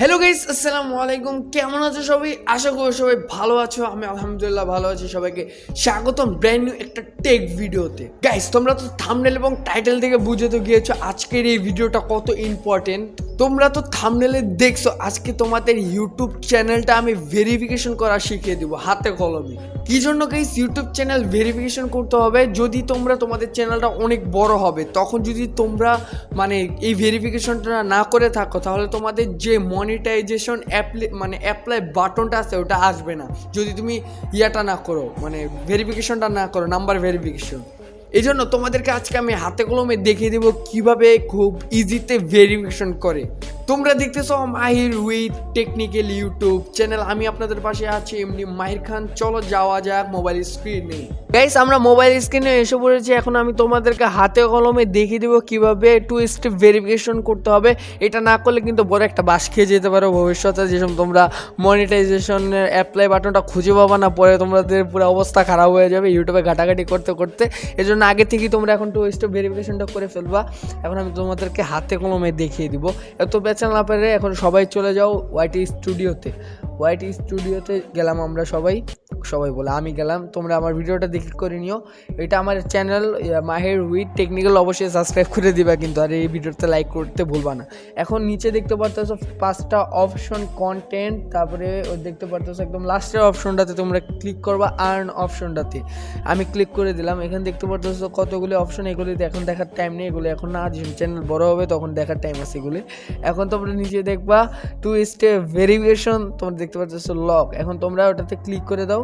Hello guys, আসসালামু আলাইকুম। কেমন আছো সবাই? আশা করি সবাই ভালো আছো। আমি আলহামদুলিল্লাহ ভালো আছি। সবাইকে স্বাগতম ব্র্যান্ড নিউ একটা টেক ভিডিওতে। গাইস, তোমরা তো থাম্বনেল এবং টাইটেল থেকে বুঝে তো গিয়েছো আজকের এই ভিডিওটা কত ইম্পর্টেন্ট। তোমরা তো থাম্বনেলে দেখছো আজকে তোমাদের ইউটিউব চ্যানেলটা আমি ভেরিফিকেশন করা শিখিয়ে দিব হাতে কলমে। কি জন্য গাইস ইউটিউব চ্যানেল ভেরিফিকেশন করতে হবে? যদি তোমাদের চ্যানেলটা অনেক বড় হবে, তখন যদি তোমরা মানে এই ভেরিফিকেশনটা না করে থাকো, তাহলে তোমাদের যে মনিটাইজেশন অ্যাপ্লাই বাটনটা আছে ওটা আসবে না, যদি তুমি ইয়াটা না করো, মানে ভেরিফিকেশনটা না করো, নাম্বার ভেরিফিকেশন। এই জন্য তোমাদেরকে আজকে আমি হাতে কলমে দেখিয়ে দেবো কিভাবে খুব ইজিতে ভেরিফিকেশন করে। তোমরা দেখতেছো মাহির উইথ টেকনিক্যাল ইউটিউব চ্যানেল। আমি আপনাদের পাশে আছি এমনি মাহির খান। চলো যাওয়া যাক মোবাইল স্ক্রিনে। গাইস, আমরা মোবাইল স্ক্রিনে এসে পড়েছি। এখন আমি তোমাদেরকে হাতে কলমে দেখিয়ে দেবো কিভাবে 2 স্টেপ ভেরিফিকেশন করতে হবে। এটা না করলে কিন্তু বড় একটা বাস খেয়ে যেতে পারো ভবিষ্যতে। যেসব তোমরা মনিটাইজেশনের অ্যাপ্লাই বাটনটা খুঁজে পাবা না, পরে তোমাদের পুরো অবস্থা খারাপ হয়ে যাবে ইউটিউবে ঘাটাঘাটি করতে করতে। এজন্য আগে থেকেই তোমরা এখন 2 স্টেপ ভেরিফিকেশনটা করে ফেলবা। এখন আমি তোমাদেরকে হাতে কলমে দেখিয়ে দিব। এত বেচা না পারে এখন সবাই চলে যাও ওয়াইটি স্টুডিওতে। ওয়াইটি স্টুডিওতে গেলাম আমরা সবাই বলে আমি গেলাম। তোমরা আমার ভিডিওটা দেখে করে নিও। এটা আমার চ্যানেল মাহির উইথ টেকনিক্যাল, অবশ্যই সাবস্ক্রাইব করে দিবা কিন্তু, আর এই ভিডিওতে লাইক করতে ভুলবা না। এখন নিচে দেখতে পারতেছো 5টা অপশন কন্টেন্ট, তারপরে দেখতে পারতেছো একদম লাস্টের অপশনটাতে তোমরা ক্লিক করবা আর্ন অপশনটাতে। আমি ক্লিক করে দিলাম। এখানে দেখতে পারতেছো কতগুলি অপশন, এগুলি এখন দেখার টাইম নেই। এগুলো এখন না, যখন চ্যানেল বড় হবে তখন দেখার টাইম আছে এগুলি। এখন তোমরা নিচে দেখবা 2 স্টেপ ভেরিফিকেশন, তোমরা দেখতে পাচ্ছ লক। এখন তোমরা ওটাতে ক্লিক করে দাও।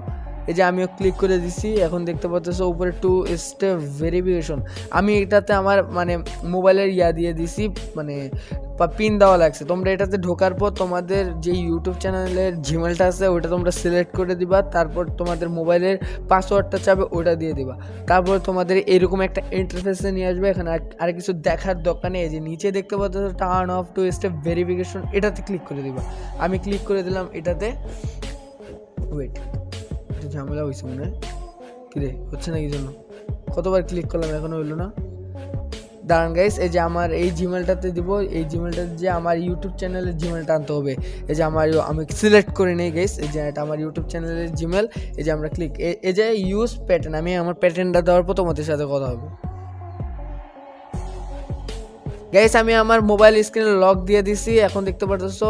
এই যে আমিও ক্লিক করে দিছি। এখন দেখতে পাচ্ছ উপরে 2 স্টেপ ভেরিফিকেশন। আমি এটাতে আমার মানে মোবাইলের দিয়ে দিছি, মানে পিন দেওয়া লাগছে। তোমরা এটাতে ঢোকার পর তোমাদের যে ইউটিউব চ্যানেলের জিমেলটা আছে ওটা তোমরা সিলেক্ট করে দিবা। তারপর তোমাদের মোবাইলের পাসওয়ার্ডটা চাবে ওটা দিয়ে দিবা। তারপর তোমাদের এরকম একটা ইন্টারফেসে নিয়ে আসবে। এখানে আর কিছু দেখার দরকার নেই। যে নিচে দেখতে পাচ্ছ টার্ন অফ 2 স্টেপ ভেরিফিকেশন, এটাতে ক্লিক করে দিবা। আমি ক্লিক করে দিলাম এটাতে। ওয়েট, এটা ঝামেলা হয়েছে মনে হয়। কিরে হচ্ছে না কি জন্য? কতবার ক্লিক করলাম এখনো হইলো না। দাঁড়ান গাইস, এই যে আমার এই জিমেলটাতে দিব। এই জিমেলটাতে যে আমার ইউটিউব চ্যানেলের জিমেলটা আনতে হবে। এই যে আমি সিলেক্ট করে নিই গাইস। এই যে এটা আমার ইউটিউব চ্যানেলের জিমেল। এই যে আমরা ক্লিক, এই যে ইউজ প্যাটার্ন, আমি আমার প্যাটার্নটা দেওয়ার পর তোমাদের সাথে কথা হবে। গাইস, আমি আমার মোবাইল স্ক্রিনে লক দিয়ে দিছি। এখন দেখতে পারতেছো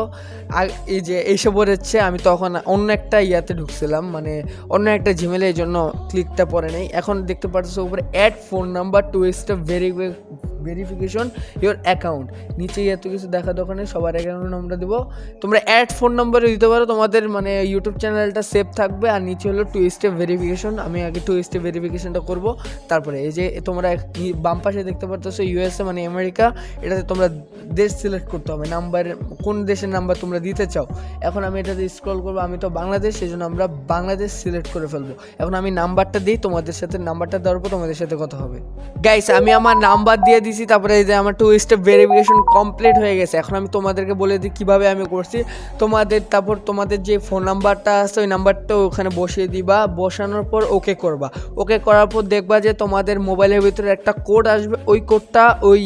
এই যে এইসব হচ্ছে। আমি তখন অন্য একটা ইয়াতে ঢুকছিলাম, মানে অন্য একটা জিমেলে, এই জন্য ক্লিকটা পরে নেই। এখন দেখতে পারতেছো উপরে add phone number 2 step verification your account. নিচে এত কিছু দেখা দোকানে সবার অ্যাকাউন্ট নাম্বার দেবো। তোমরা অ্যাড ফোন নাম্বারে দিতে পারো, তোমাদের মানে ইউটিউব চ্যানেলটা সেভ থাকবে। আর নিচে হলো 2 স্টেপ ভেরিফিকেশন। আমি আগে 2 স্টেপ ভেরিফিকেশনটা করবো। তারপরে এই যে তোমরা বাম পাশে দেখতে পারতেছো ইউএসএ মানে আমেরিকা। এটাতে তোমরা দেশ সিলেক্ট করতে হবে, নাম্বার কোন দেশের নাম্বার তোমরা দিতে চাও। এখন আমি এটাতে স্ক্রল করবো। আমি তো বাংলাদেশ, সেই জন্য আমরা বাংলাদেশ সিলেক্ট করে ফেলবো। এখন আমি নাম্বারটা দিই, তোমাদের সাথে নাম্বারটা দেওয়ার পর তোমাদের সাথে কথা হবে। গাইস, আমি আমার নাম্বার দিয়ে দিছি। তারপরে এই যে আমার 2 স্টেপ ভেরিফিকেশন কমপ্লিট হয়ে গেছে। এখন আমি তোমাদেরকে বলে দিই কীভাবে আমি করছি। তারপর তোমাদের যে ফোন নাম্বারটা আছে ওই নাম্বারটা ওখানে বসিয়ে দিবা। বসানোর পর ওকে করবা। ওকে করার পর দেখবা যে তোমাদের মোবাইলের ভিতরে একটা কোড আসবে। ওই কোডটা ওই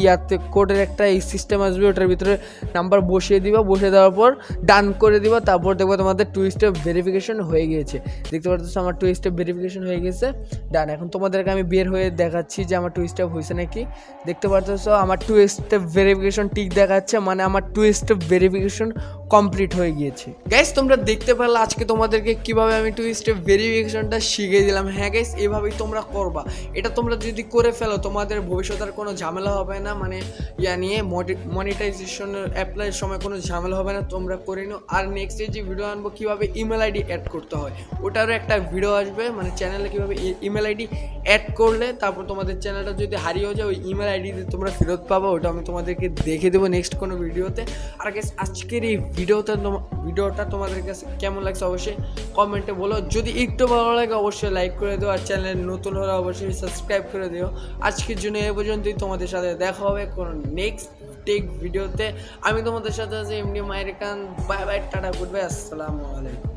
কোডের একটা এই সিস্টেম আসবে, ওটার ভিতরে নাম্বার বসিয়ে দিবা। বসিয়ে দেওয়ার পর ডান করে দিবা। তারপর দেখবা তোমাদের 2 স্টেপ ভেরিফিকেশন হয়ে গিয়েছে। দেখতে পাচ্ছ আমার 2 স্টেপ ভেরিফিকেশন হয়ে গেছে। ডান। এখন তোমাদেরকে আমি বের হয়ে দেখাচ্ছি যে আমার 2 স্টেপ হয়েছে নাকি। দেখতে পাচ্ছ আমার 2 স্টেপ ভেরিফিকেশন টিক দেখাচ্ছে, মানে আমার 2 স্টেপ ভেরিফিকেশন কমপ্লিট হয়ে গিয়েছে। গাইস, তোমরা দেখতে পারলে আজকে তোমাদেরকে কিভাবে আমি 2 স্টেপ ভেরিফিকেশনটা শিখিয়ে দিলাম। হ্যাঁ গাইস, এভাবেই তোমরা করবা। এটা তোমরা যদি করে ফেলো তোমাদের ভবিষ্যতে আর কোনো ঝামেলা হবে না, মানে নিয়ে মনিটাইজেশনের অ্যাপ্লাইয়ের সময় কোনো ঝামেলা হবে না। তোমরা করে নিও। আর নেক্সট যে ভিডিও আনবো কীভাবে ইমেল আইডি অ্যাড করতে হয়, ওটারও একটা ভিডিও আসবে, মানে চ্যানেলে কীভাবে ইমেল আইডি অ্যাড করলে তারপর তোমাদের চ্যানেলটা যদি হারিয়ে যায় ওই ইমেল আইডি তোমরা ফেরত পাবো, ওটা আমি তোমাদেরকে দেখে দেবো নেক্সট কোনো ভিডিওতে। আর গাইস, আজকের এই ভিডিওটা তোমাদের কাছে কেমন লাগছে অবশ্যই কমেন্টে বলো। যদি একটু ভালো লাগে অবশ্যই লাইক করে দিও। আর চ্যানেল নতুন হলে অবশ্যই সাবস্ক্রাইব করে দিও। আজকের জন্য এই পর্যন্তই। তোমাদের সাথে দেখা হবে কোনো নেক্সট টেক ভিডিওতে। আমি তোমাদের সাথে আছি এমনি Mahir Khan. Bye bye, tata, good bye, আসসালামু আলাইকুম।